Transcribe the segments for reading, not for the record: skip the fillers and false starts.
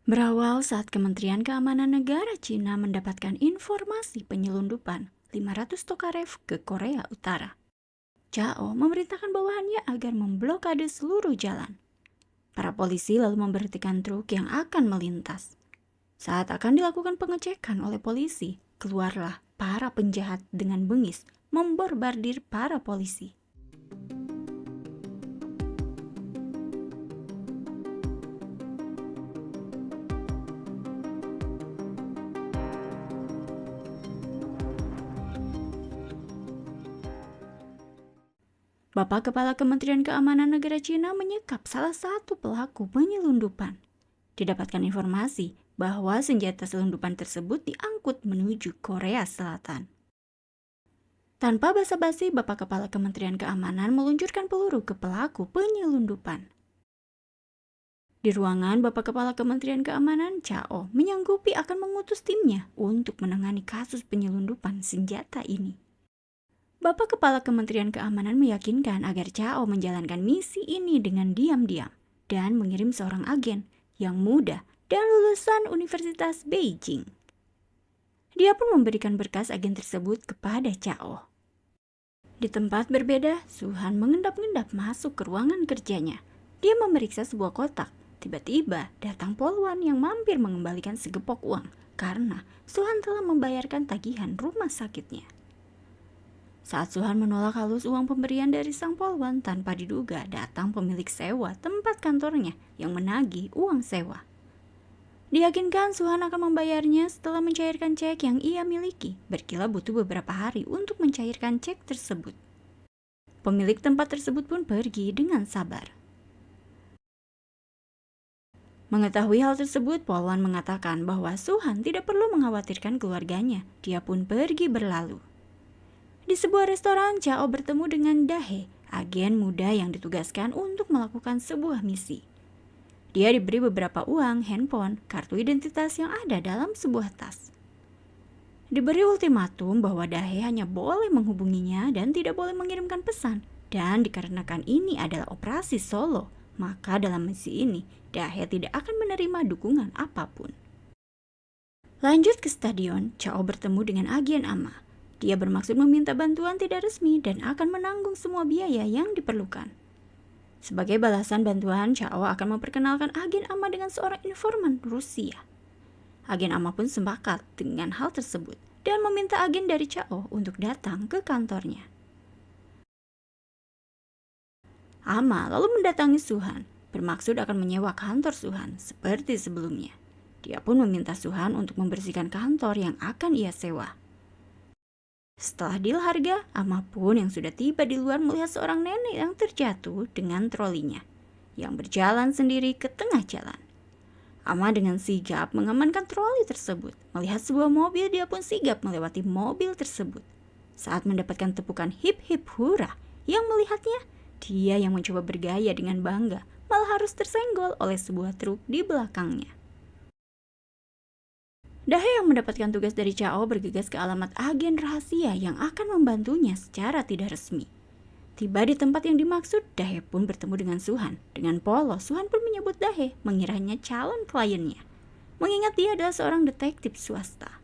Berawal saat Kementerian Keamanan Negara Cina mendapatkan informasi penyelundupan 500 Tokarev ke Korea Utara. Chao memerintahkan bawahannya agar memblokade seluruh jalan. Para polisi lalu memberhentikan truk yang akan melintas. Saat akan dilakukan pengecekan oleh polisi, keluarlah para penjahat dengan bengis membombardir para polisi. Bapak Kepala Kementerian Keamanan Negara Cina menyekap salah satu pelaku penyelundupan. Didapatkan informasi bahwa senjata selundupan tersebut diangkut menuju Korea Selatan. Tanpa basa-basi, Bapak Kepala Kementerian Keamanan meluncurkan peluru ke pelaku penyelundupan. Di ruangan Bapak Kepala Kementerian Keamanan, Chao menyanggupi akan mengutus timnya untuk menangani kasus penyelundupan senjata ini. Bapak Kepala Kementerian Keamanan meyakinkan agar Chao menjalankan misi ini dengan diam-diam dan mengirim seorang agen yang muda dan lulusan Universitas Beijing. Dia pun memberikan berkas agen tersebut kepada Chao. Di tempat berbeda, Suhan mengendap-endap masuk ke ruangan kerjanya. Dia memeriksa sebuah kotak. Tiba-tiba datang polwan yang mampir mengembalikan segepok uang karena Suhan telah membayarkan tagihan rumah sakitnya. Saat Suhan menolak halus uang pemberian dari sang polwan, tanpa diduga datang pemilik sewa tempat kantornya yang menagih uang sewa. Diyakinkan Suhan akan membayarnya setelah mencairkan cek yang ia miliki. Berkila butuh beberapa hari untuk mencairkan cek tersebut. Pemilik tempat tersebut pun pergi dengan sabar. Mengetahui hal tersebut, polwan mengatakan bahwa Suhan tidak perlu mengkhawatirkan keluarganya. Dia pun pergi berlalu. Di sebuah restoran, Chao bertemu dengan Dahe, agen muda yang ditugaskan untuk melakukan sebuah misi. Dia diberi beberapa uang, handphone, kartu identitas yang ada dalam sebuah tas. Diberi ultimatum bahwa Dahe hanya boleh menghubunginya dan tidak boleh mengirimkan pesan. Dan dikarenakan ini adalah operasi solo, maka dalam misi ini, Dahe tidak akan menerima dukungan apapun. Lanjut ke stadion, Chao bertemu dengan agen Ama. Dia bermaksud meminta bantuan tidak resmi dan akan menanggung semua biaya yang diperlukan. Sebagai balasan bantuan, Chao akan memperkenalkan agen Ama dengan seorang informan Rusia. Agen Ama pun sepakat dengan hal tersebut dan meminta agen dari Chao untuk datang ke kantornya. Ama lalu mendatangi Suhan, bermaksud akan menyewa kantor Suhan seperti sebelumnya. Dia pun meminta Suhan untuk membersihkan kantor yang akan ia sewa. Setelah deal harga, Ama pun yang sudah tiba di luar melihat seorang nenek yang terjatuh dengan trolinya, yang berjalan sendiri ke tengah jalan. Ama dengan sigap mengamankan troli tersebut. Melihat sebuah mobil, dia pun sigap melewati mobil tersebut. Saat mendapatkan tepukan hip hip hura yang melihatnya, dia yang mencoba bergaya dengan bangga malah harus tersenggol oleh sebuah truk di belakangnya. Dahe yang mendapatkan tugas dari Chao bergegas ke alamat agen rahasia yang akan membantunya secara tidak resmi. Tiba di tempat yang dimaksud, Dahe pun bertemu dengan Suhan. Dengan polos, Suhan pun menyebut Dahe, mengiranya calon kliennya, mengingat dia adalah seorang detektif swasta.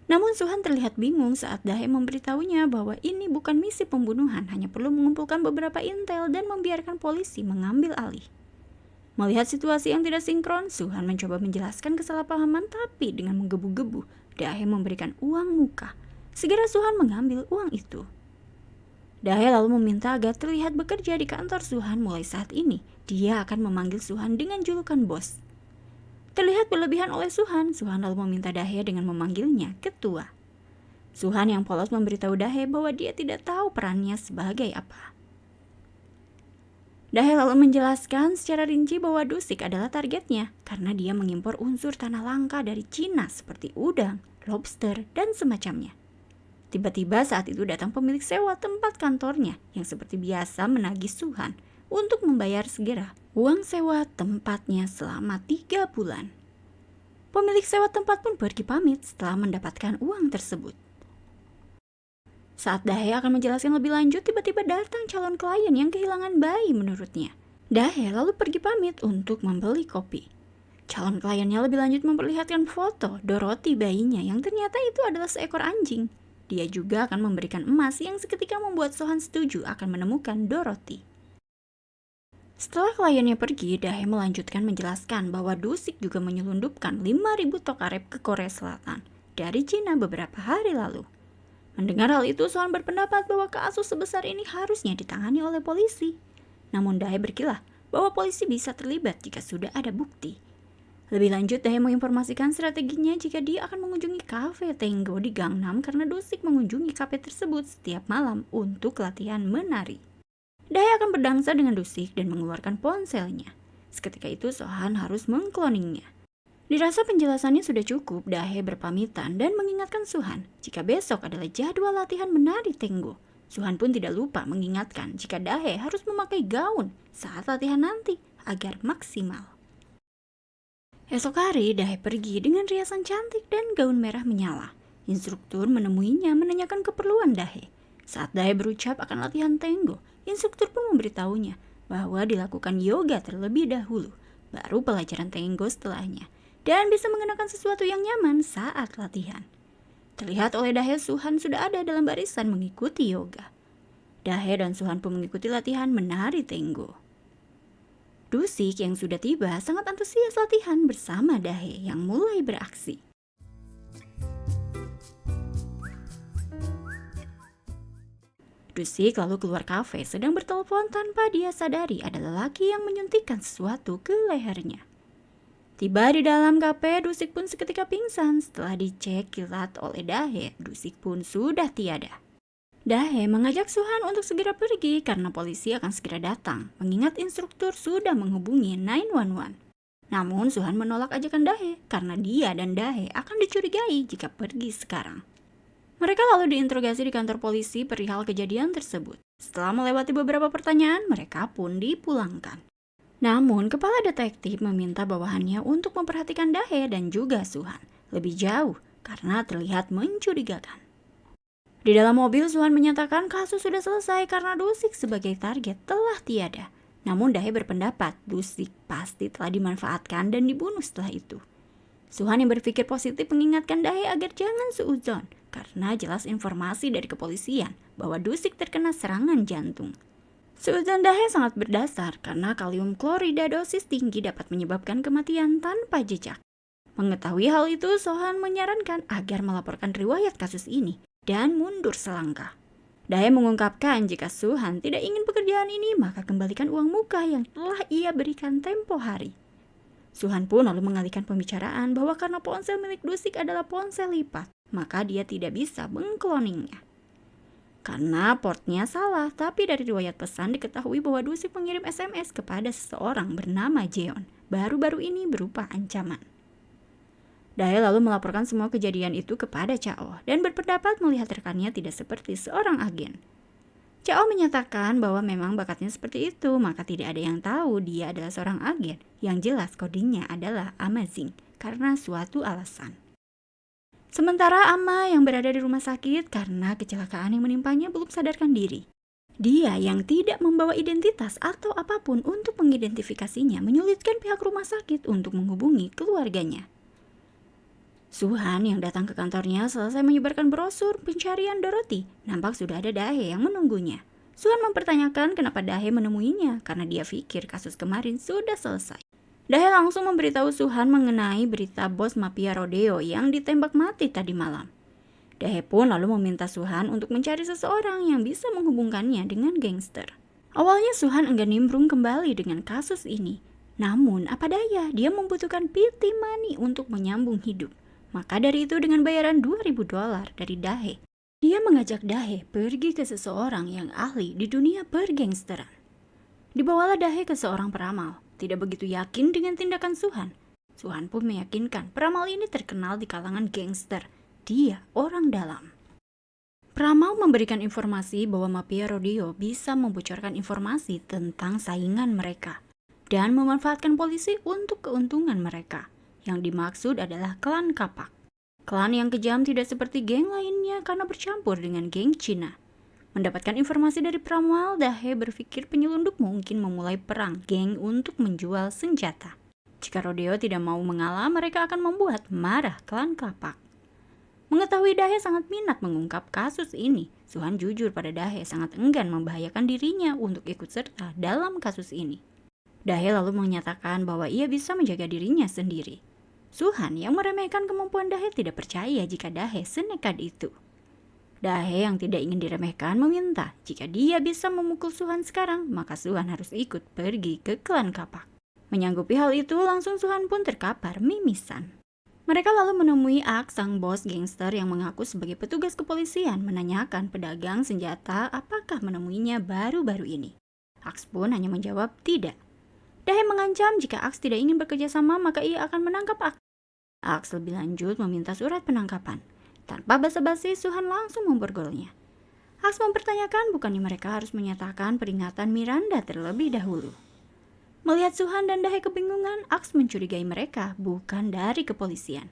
Namun Suhan terlihat bingung saat Dahe memberitahunya bahwa ini bukan misi pembunuhan, hanya perlu mengumpulkan beberapa intel dan membiarkan polisi mengambil alih. Melihat situasi yang tidak sinkron, Suhan mencoba menjelaskan kesalahpahaman tapi dengan menggebu-gebu, Dahe memberikan uang muka. Segera Suhan mengambil uang itu. Dahe lalu meminta agar terlihat bekerja di kantor Suhan mulai saat ini. Dia akan memanggil Suhan dengan julukan bos. Terlihat berlebihan oleh Suhan, Suhan lalu meminta Dahe dengan memanggilnya ketua. Suhan yang polos memberitahu Dahe bahwa dia tidak tahu perannya sebagai apa. Dahe lalu menjelaskan secara rinci bahwa Dusik adalah targetnya karena dia mengimpor unsur tanah langka dari Cina seperti udang, lobster, dan semacamnya. Tiba-tiba saat itu datang pemilik sewa tempat kantornya yang seperti biasa menagih Suhan untuk membayar segera uang sewa tempatnya selama 3 bulan. Pemilik sewa tempat pun pergi pamit setelah mendapatkan uang tersebut. Saat Dahe akan menjelaskan lebih lanjut, tiba-tiba datang calon klien yang kehilangan bayi menurutnya. Dahe lalu pergi pamit untuk membeli kopi. Calon kliennya lebih lanjut memperlihatkan foto Dorothy bayinya yang ternyata itu adalah seekor anjing. Dia juga akan memberikan emas yang seketika membuat Sohan setuju akan menemukan Dorothy. Setelah kliennya pergi, Dahe melanjutkan menjelaskan bahwa Dusik juga menyelundupkan 5.000 tokarev ke Korea Selatan dari Cina beberapa hari lalu. Mendengar hal itu, Sohan berpendapat bahwa kasus sebesar ini harusnya ditangani oleh polisi. Namun Dahe berkilah bahwa polisi bisa terlibat jika sudah ada bukti. Lebih lanjut, Dahe menginformasikan strateginya jika dia akan mengunjungi kafe Tango di Gangnam karena Dusik mengunjungi kafe tersebut setiap malam untuk latihan menari. Dahe akan berdangsa dengan Dusik dan mengeluarkan ponselnya. Seketika itu, Sohan harus mengkloningnya. Dirasa penjelasannya sudah cukup, Dahe berpamitan dan mengingatkan Suhan jika besok adalah jadwal latihan menari Tango. Suhan pun tidak lupa mengingatkan jika Dahe harus memakai gaun saat latihan nanti agar maksimal. Esok hari, Dahe pergi dengan riasan cantik dan gaun merah menyala. Instruktur menemuinya menanyakan keperluan Dahe. Saat Dahe berucap akan latihan Tango, instruktur pun memberitahunya bahwa dilakukan yoga terlebih dahulu, baru pelajaran Tango setelahnya, dan bisa mengenakan sesuatu yang nyaman saat latihan. Terlihat oleh Dahe, Suhan sudah ada dalam barisan mengikuti yoga. Dahe dan Suhan pun mengikuti latihan menari Tango. Dusik yang sudah tiba sangat antusias latihan bersama Dahe yang mulai beraksi. Dusik lalu keluar kafe sedang bertelepon tanpa dia sadari ada lelaki yang menyuntikkan sesuatu ke lehernya. Tiba di dalam kafe, Dusik pun seketika pingsan. Setelah dicek kilat oleh Dahe, Dusik pun sudah tiada. Dahe mengajak Suhan untuk segera pergi karena polisi akan segera datang, mengingat instruktur sudah menghubungi 911. Namun Suhan menolak ajakan Dahe karena dia dan Dahe akan dicurigai jika pergi sekarang. Mereka lalu diinterogasi di kantor polisi perihal kejadian tersebut. Setelah melewati beberapa pertanyaan, mereka pun dipulangkan. Namun, kepala detektif meminta bawahannya untuk memperhatikan Dahe dan juga Suhan lebih jauh karena terlihat mencurigakan. Di dalam mobil, Suhan menyatakan kasus sudah selesai karena Dusik sebagai target telah tiada. Namun Dahe berpendapat Dusik pasti telah dimanfaatkan dan dibunuh setelah itu. Suhan yang berpikir positif mengingatkan Dahe agar jangan suudzon karena jelas informasi dari kepolisian bahwa Dusik terkena serangan jantung. Suudzon Dahe sangat berdasar karena kalium klorida dosis tinggi dapat menyebabkan kematian tanpa jejak. Mengetahui hal itu, Suhan menyarankan agar melaporkan riwayat kasus ini dan mundur selangkah. Dahe mengungkapkan jika Suhan tidak ingin pekerjaan ini, maka kembalikan uang muka yang telah ia berikan tempo hari. Suhan pun lalu mengalihkan pembicaraan bahwa karena ponsel milik Dusik adalah ponsel lipat, maka dia tidak bisa mengkloningnya. Karena portnya salah, tapi dari riwayat pesan diketahui bahwa Dusik mengirim SMS kepada seseorang bernama Jeon, baru-baru ini berupa ancaman. Dahe lalu melaporkan semua kejadian itu kepada Chao dan berpendapat melihat rekannya tidak seperti seorang agen. Chao menyatakan bahwa memang bakatnya seperti itu, maka tidak ada yang tahu dia adalah seorang agen. Yang jelas kodenya adalah Amazing karena suatu alasan. Sementara Ama yang berada di rumah sakit karena kecelakaan yang menimpanya belum sadarkan diri. Dia yang tidak membawa identitas atau apapun untuk mengidentifikasinya menyulitkan pihak rumah sakit untuk menghubungi keluarganya. Suhan yang datang ke kantornya selesai menyebarkan brosur pencarian Dorothy. Nampak sudah ada Dahe yang menunggunya. Suhan mempertanyakan kenapa Dahe menemuinya karena dia pikir kasus kemarin sudah selesai. Dahe langsung memberitahu Suhan mengenai berita bos mafia rodeo yang ditembak mati tadi malam. Dahe pun lalu meminta Suhan untuk mencari seseorang yang bisa menghubungkannya dengan gangster. Awalnya Suhan enggan nimbrung kembali dengan kasus ini. Namun apa daya, dia membutuhkan pity money untuk menyambung hidup. Maka dari itu dengan bayaran $2.000 dari Dahe, dia mengajak Dahe pergi ke seseorang yang ahli di dunia pergangsteran. Dibawalah Dahe ke seorang peramal, tidak begitu yakin dengan tindakan Suhan. Suhan pun meyakinkan peramal ini terkenal di kalangan gangster, dia orang dalam. Peramal memberikan informasi bahwa mafia rodeo bisa membocorkan informasi tentang saingan mereka dan memanfaatkan polisi untuk keuntungan mereka. Yang dimaksud adalah klan Kapak. Klan yang kejam tidak seperti geng lainnya karena bercampur dengan geng Cina. Mendapatkan informasi dari peramal, Dahe berpikir penyelundup mungkin memulai perang geng untuk menjual senjata. Jika Rodeo tidak mau mengalah, mereka akan membuat marah klan Kapak. Mengetahui Dahe sangat minat mengungkap kasus ini, Suhan jujur pada Dahe sangat enggan membahayakan dirinya untuk ikut serta dalam kasus ini. Dahe lalu menyatakan bahwa ia bisa menjaga dirinya sendiri. Suhan yang meremehkan kemampuan Dahe tidak percaya jika Dahe senekat itu. Dahe yang tidak ingin diremehkan meminta jika dia bisa memukul Suhan sekarang, maka Suhan harus ikut pergi ke klan Kapak. Menyanggupi hal itu, langsung Suhan pun terkapar mimisan. Mereka lalu menemui Ak, sang bos gangster yang mengaku sebagai petugas kepolisian, menanyakan pedagang senjata apakah menemuinya baru-baru ini. Aks pun hanya menjawab tidak. Dahe mengancam jika Aks tidak ingin bekerja sama maka ia akan menangkap Aks. Aks lebih lanjut meminta surat penangkapan. Tanpa basa-basi, Suhan langsung memborgolnya. Aks mempertanyakan bukannya mereka harus menyatakan peringatan Miranda terlebih dahulu. Melihat Suhan dan Dahe kebingungan, Aks mencurigai mereka bukan dari kepolisian.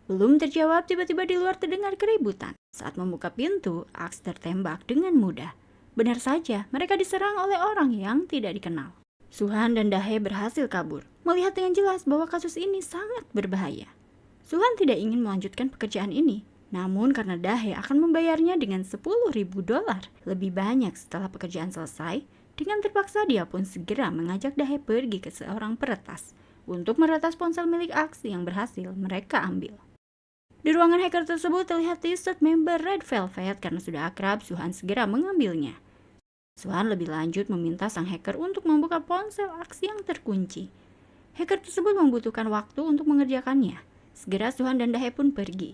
Belum terjawab, tiba-tiba di luar terdengar keributan. Saat membuka pintu, Aks tertembak dengan mudah. Benar saja, mereka diserang oleh orang yang tidak dikenal. Suhan dan Dahe berhasil kabur, melihat dengan jelas bahwa kasus ini sangat berbahaya. Suhan tidak ingin melanjutkan pekerjaan ini, namun karena Dahe akan membayarnya dengan $10.000 lebih banyak setelah pekerjaan selesai, dengan terpaksa dia pun segera mengajak Dahe pergi ke seorang peretas untuk meretas ponsel milik Aks yang berhasil mereka ambil. Di ruangan hacker tersebut terlihat t-shirt member Red Velvet karena sudah akrab, Suhan segera mengambilnya. Suhan lebih lanjut meminta sang hacker untuk membuka ponsel Aks yang terkunci. Hacker tersebut membutuhkan waktu untuk mengerjakannya. Segera Suhan dan Dahe pun pergi.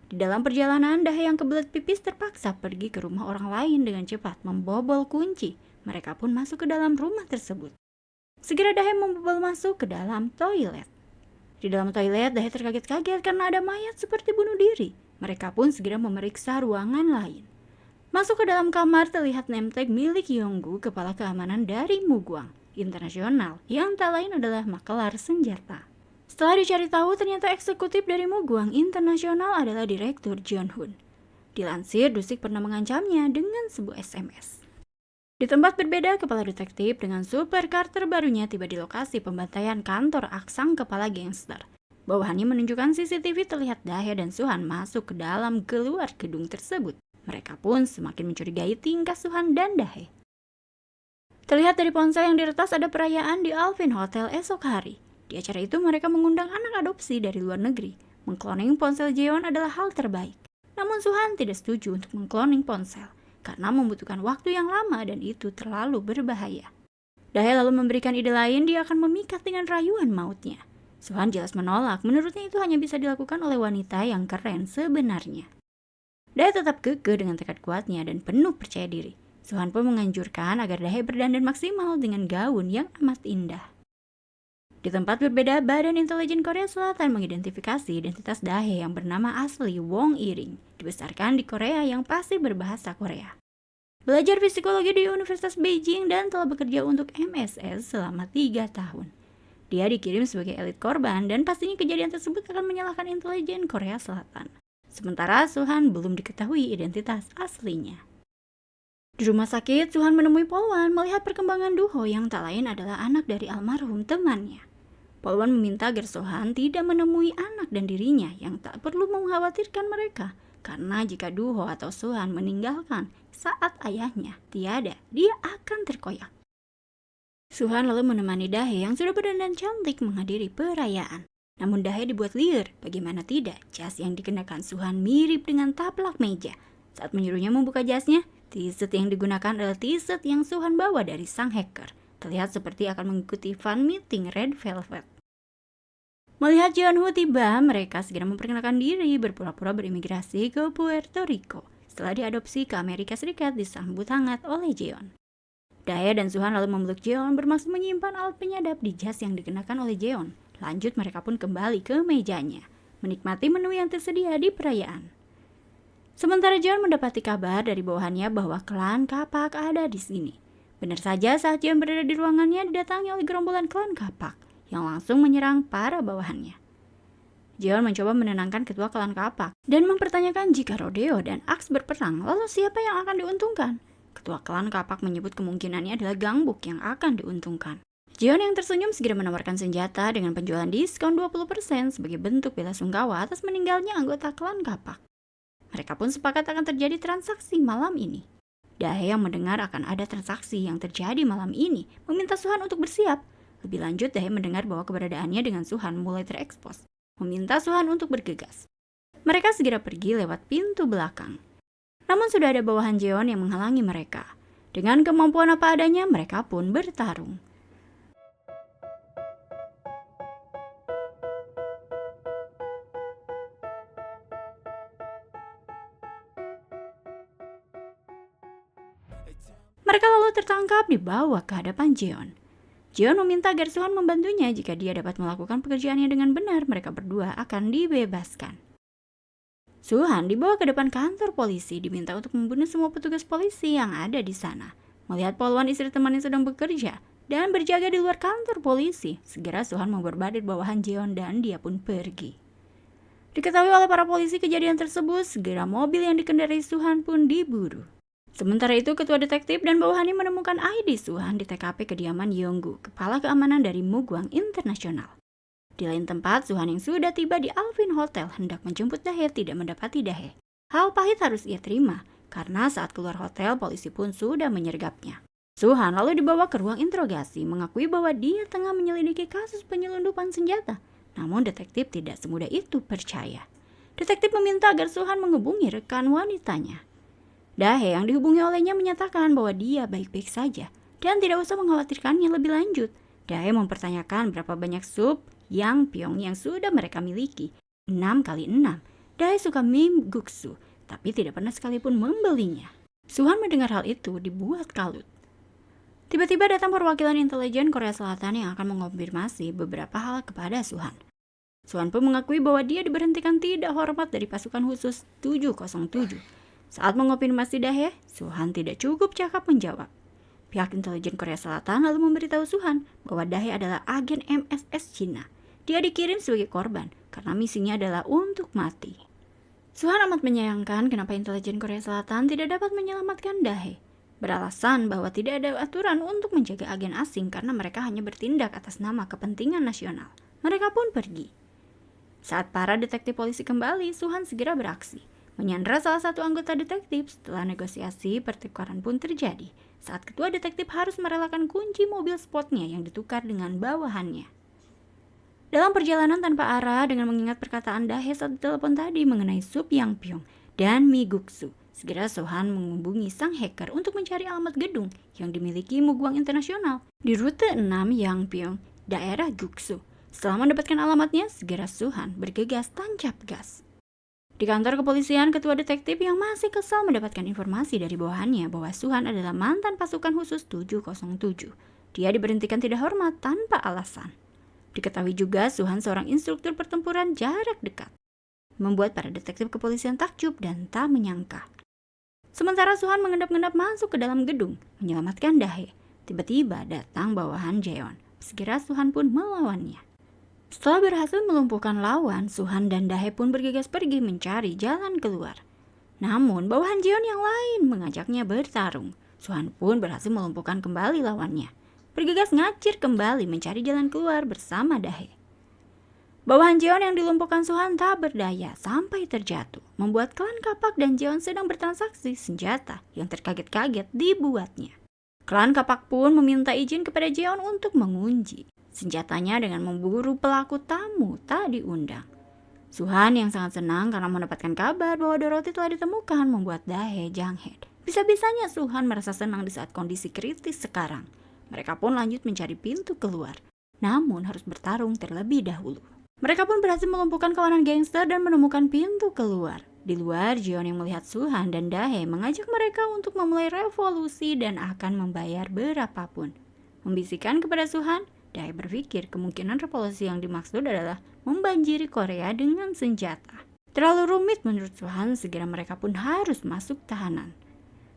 Di dalam perjalanan, Dahe yang kebelet pipis terpaksa pergi ke rumah orang lain dengan cepat membobol kunci. Mereka pun masuk ke dalam rumah tersebut. Segera Dahe membobol masuk ke dalam toilet. Di dalam toilet, Dahe terkaget-kaget karena ada mayat seperti bunuh diri. Mereka pun segera memeriksa ruangan lain. Masuk ke dalam kamar terlihat name tag milik Yonggu, kepala keamanan dari Mugwang Internasional, yang tak lain adalah makelar senjata. Setelah dicari tahu, ternyata eksekutif dari Mugwang Internasional adalah Direktur Jeon-hun. Dilansir, Dusik pernah mengancamnya dengan sebuah SMS. Di tempat berbeda, kepala detektif dengan supercar terbarunya tiba di lokasi pembantaian kantor Aksang kepala gangster. Bawahannya menunjukkan CCTV terlihat Dahe dan Suhan masuk ke dalam keluar gedung tersebut. Mereka pun semakin mencurigai tingkah Suhan dan Dahe. Terlihat dari ponsel yang diretas ada perayaan di Alvin Hotel esok hari. Di acara itu mereka mengundang anak adopsi dari luar negeri. Mengkloning ponsel Jeon adalah hal terbaik. Namun Suhan tidak setuju untuk mengkloning ponsel karena membutuhkan waktu yang lama dan itu terlalu berbahaya. Dahe lalu memberikan ide lain, dia akan memikat dengan rayuan mautnya. Suhan jelas menolak, menurutnya itu hanya bisa dilakukan oleh wanita yang keren sebenarnya. Dahe tetap kekeh dengan tekad kuatnya dan penuh percaya diri. Suhan pun menganjurkan agar Dahe berdandan maksimal dengan gaun yang amat indah. Di tempat berbeda, Badan Intelijen Korea Selatan mengidentifikasi identitas Dahe yang bernama asli Wong Iring, dibesarkan di Korea yang pasti berbahasa Korea. Belajar psikologi di Universitas Beijing dan telah bekerja untuk MSS selama 3 tahun. Dia dikirim sebagai elit korban dan pastinya kejadian tersebut akan menyalahkan intelijen Korea Selatan. Sementara Suhan belum diketahui identitas aslinya. Di rumah sakit, Suhan menemui Polwan melihat perkembangan Duho yang tak lain adalah anak dari almarhum temannya. Polwan meminta agar Suhan tidak menemui anak dan dirinya yang tak perlu mengkhawatirkan mereka, karena jika Duho atau Suhan meninggalkan saat ayahnya tiada, dia akan terkoyak. Suhan lalu menemani Dahe yang sudah berdandan cantik menghadiri perayaan. Namun Dahe dibuat liar, bagaimana tidak, jas yang dikenakan Suhan mirip dengan taplak meja. Saat menyuruhnya membuka jasnya, t-shirt yang digunakan adalah t-shirt yang Suhan bawa dari sang hacker. Terlihat seperti akan mengikuti fan meeting Red Velvet. Melihat Jeon-ho tiba, mereka segera memperkenalkan diri berpura-pura berimigrasi ke Puerto Rico. Setelah diadopsi ke Amerika Serikat, disambut hangat oleh Jeon. Dahe dan Suhan lalu memeluk Jeon bermaksud menyimpan alat penyadap di jas yang dikenakan oleh Jeon. Lanjut mereka pun kembali ke mejanya, menikmati menu yang tersedia di perayaan. Sementara Jeon mendapati kabar dari bawahannya bahwa klan Kapak ada di sini. Benar saja saat Jeon berada di ruangannya didatangi oleh gerombolan klan Kapak yang langsung menyerang para bawahannya. Jeon mencoba menenangkan ketua klan Kapak dan mempertanyakan jika Rodeo dan Aks berperang, lalu siapa yang akan diuntungkan? Ketua klan Kapak menyebut kemungkinannya adalah Gangbuk yang akan diuntungkan. Jeon yang tersenyum segera menawarkan senjata dengan penjualan diskon 20% sebagai bentuk bela sungkawa atas meninggalnya anggota klan Kapak. Mereka pun sepakat akan terjadi transaksi malam ini. Dahe yang mendengar akan ada transaksi yang terjadi malam ini meminta Suhan untuk bersiap. Lebih lanjut, Dahe mendengar bahwa keberadaannya dengan Suhan mulai terekspos, meminta Suhan untuk bergegas. Mereka segera pergi lewat pintu belakang. Namun sudah ada bawahan Jeon yang menghalangi mereka. Dengan kemampuan apa adanya, mereka pun bertarung. Mereka lalu tertangkap dibawa ke hadapan Jeon. Jeon meminta agar Suhan membantunya. Jika dia dapat melakukan pekerjaannya dengan benar, mereka berdua akan dibebaskan. Suhan dibawa ke depan kantor polisi, diminta untuk membunuh semua petugas polisi yang ada di sana. Melihat poluan istri temannya sedang bekerja dan berjaga di luar kantor polisi, segera Suhan memperbadat bawahan Jeon dan dia pun pergi. Diketahui oleh para polisi kejadian tersebut, segera mobil yang dikendarai Suhan pun diburu. Sementara itu, ketua detektif dan bawahannya menemukan ID Suhan di TKP kediaman Yonggu, kepala keamanan dari Mugwang Internasional. Di lain tempat, Suhan yang sudah tiba di Alvin Hotel hendak menjemput Dahe tidak mendapati Dahe. Hal pahit harus ia terima, karena saat keluar hotel, polisi pun sudah menyergapnya. Suhan lalu dibawa ke ruang interogasi, mengakui bahwa dia tengah menyelidiki kasus penyelundupan senjata. Namun detektif tidak semudah itu percaya. Detektif meminta agar Suhan menghubungi rekan wanitanya. Dahe yang dihubungi olehnya menyatakan bahwa dia baik-baik saja dan tidak usah mengkhawatirkannya lebih lanjut. Dahe mempertanyakan berapa banyak sup yang Pyong yang sudah mereka miliki. 6x6. Dahe suka mie guksu, tapi tidak pernah sekalipun membelinya. Suhan mendengar hal itu dibuat kalut. Tiba-tiba datang perwakilan intelijen Korea Selatan yang akan mengonfirmasi beberapa hal kepada Suhan. Suhan pun mengakui bahwa dia diberhentikan tidak hormat dari pasukan khusus 707. Saat mengonfirmasi Dahe, Suhan tidak cukup cakap menjawab. Pihak intelijen Korea Selatan lalu memberitahu Suhan bahwa Dahe adalah agen MSS Cina. Dia dikirim sebagai korban karena misinya adalah untuk mati. Suhan amat menyayangkan kenapa intelijen Korea Selatan tidak dapat menyelamatkan Dahe. Beralasan bahwa tidak ada aturan untuk menjaga agen asing karena mereka hanya bertindak atas nama kepentingan nasional. Mereka pun pergi. Saat para detektif polisi kembali, Suhan segera beraksi. Menyandra salah satu anggota detektif. Setelah negosiasi, pertukaran pun terjadi. Saat ketua detektif harus merelakan kunci mobil sportnya yang ditukar dengan bawahannya. Dalam perjalanan tanpa arah dengan mengingat perkataan Dahe saat telepon tadi mengenai sup yang Pyong dan mie guksu, segera Suhan menghubungi sang hacker untuk mencari alamat gedung yang dimiliki Mugwang Internasional di rute 6 Yangpyeong, daerah Guksu. Setelah mendapatkan alamatnya, segera Suhan bergegas tancap gas. Di kantor kepolisian, ketua detektif yang masih kesal mendapatkan informasi dari bawahannya bahwa Suhan adalah mantan pasukan khusus 707. Dia diberhentikan tidak hormat tanpa alasan. Diketahui juga Suhan seorang instruktur pertempuran jarak dekat. Membuat para detektif kepolisian takjub dan tak menyangka. Sementara Suhan mengendap-endap masuk ke dalam gedung, menyelamatkan Dahe. Tiba-tiba datang bawahan Jeon. Segera Suhan pun melawannya. Setelah berhasil melumpuhkan lawan, Suhan dan Dahe pun bergegas pergi mencari jalan keluar. Namun, bawahan Jeon yang lain mengajaknya bertarung. Suhan pun berhasil melumpuhkan kembali lawannya. Bergegas ngacir kembali mencari jalan keluar bersama Dahe. Bawahan Jeon yang dilumpuhkan Suhan tak berdaya sampai terjatuh, membuat klan Kapak dan Jeon sedang bertransaksi senjata yang terkaget-kaget dibuatnya. Klan Kapak pun meminta izin kepada Jeon untuk mengunci senjatanya dengan memburu pelaku tamu tak diundang. Suhan yang sangat senang karena mendapatkan kabar bahwa Dorothy telah ditemukan membuat Dahe janghet. Bisa-bisanya Suhan merasa senang di saat kondisi kritis sekarang. Mereka pun lanjut mencari pintu keluar, namun harus bertarung terlebih dahulu. Mereka pun berhasil melumpuhkan kawanan gangster dan menemukan pintu keluar. Di luar, Jeon yang melihat Suhan dan Dahe mengajak mereka untuk memulai revolusi dan akan membayar berapapun. Membisikkan kepada Suhan, Dahe berpikir kemungkinan revolusi yang dimaksud adalah membanjiri Korea dengan senjata. Terlalu rumit menurut Suhan, segera mereka pun harus masuk tahanan.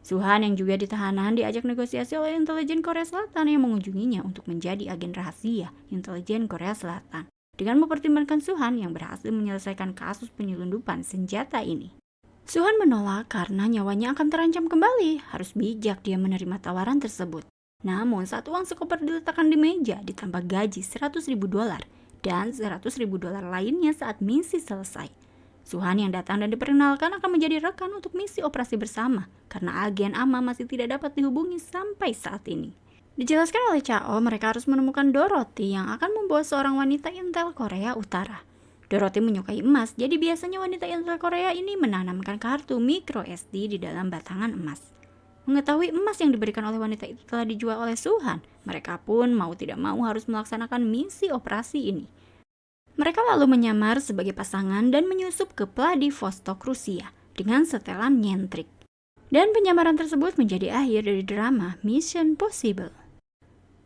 Suhan yang juga ditahanan diajak negosiasi oleh intelijen Korea Selatan yang mengunjunginya untuk menjadi agen rahasia intelijen Korea Selatan. Dengan mempertimbangkan Suhan yang berhasil menyelesaikan kasus penyelundupan senjata ini. Suhan menolak karena nyawanya akan terancam kembali. Harus bijak dia menerima tawaran tersebut. Namun saat uang sekoper diletakkan di meja ditambah gaji $100.000 dan $100.000 lainnya saat misi selesai. Suhan yang datang dan diperkenalkan akan menjadi rekan untuk misi operasi bersama karena agen AMA masih tidak dapat dihubungi sampai saat ini. Dijelaskan oleh Chao, mereka harus menemukan Dorothy yang akan membawa seorang wanita intel Korea Utara. Dorothy menyukai emas, jadi biasanya wanita intel Korea ini menanamkan kartu micro SD di dalam batangan emas. Mengetahui emas yang diberikan oleh wanita itu telah dijual oleh Suhan, mereka pun mau tidak mau harus melaksanakan misi operasi ini. Mereka lalu menyamar sebagai pasangan dan menyusup ke Vladivostok, Rusia dengan setelan nyentrik. Dan penyamaran tersebut menjadi akhir dari drama Mission Possible.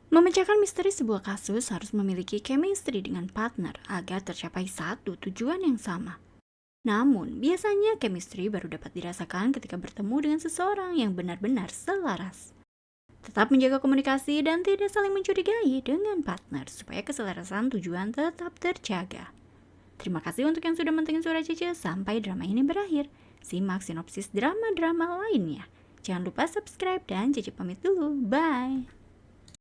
Memecahkan misteri sebuah kasus harus memiliki chemistry dengan partner agar tercapai satu tujuan yang sama. Namun, biasanya chemistry baru dapat dirasakan ketika bertemu dengan seseorang yang benar-benar selaras. Tetap menjaga komunikasi dan tidak saling mencurigai dengan partner supaya keselarasan tujuan tetap terjaga. Terima kasih untuk yang sudah mantengin suara Cece sampai drama ini berakhir. Simak sinopsis drama-drama lainnya. Jangan lupa subscribe dan Cece pamit dulu. Bye!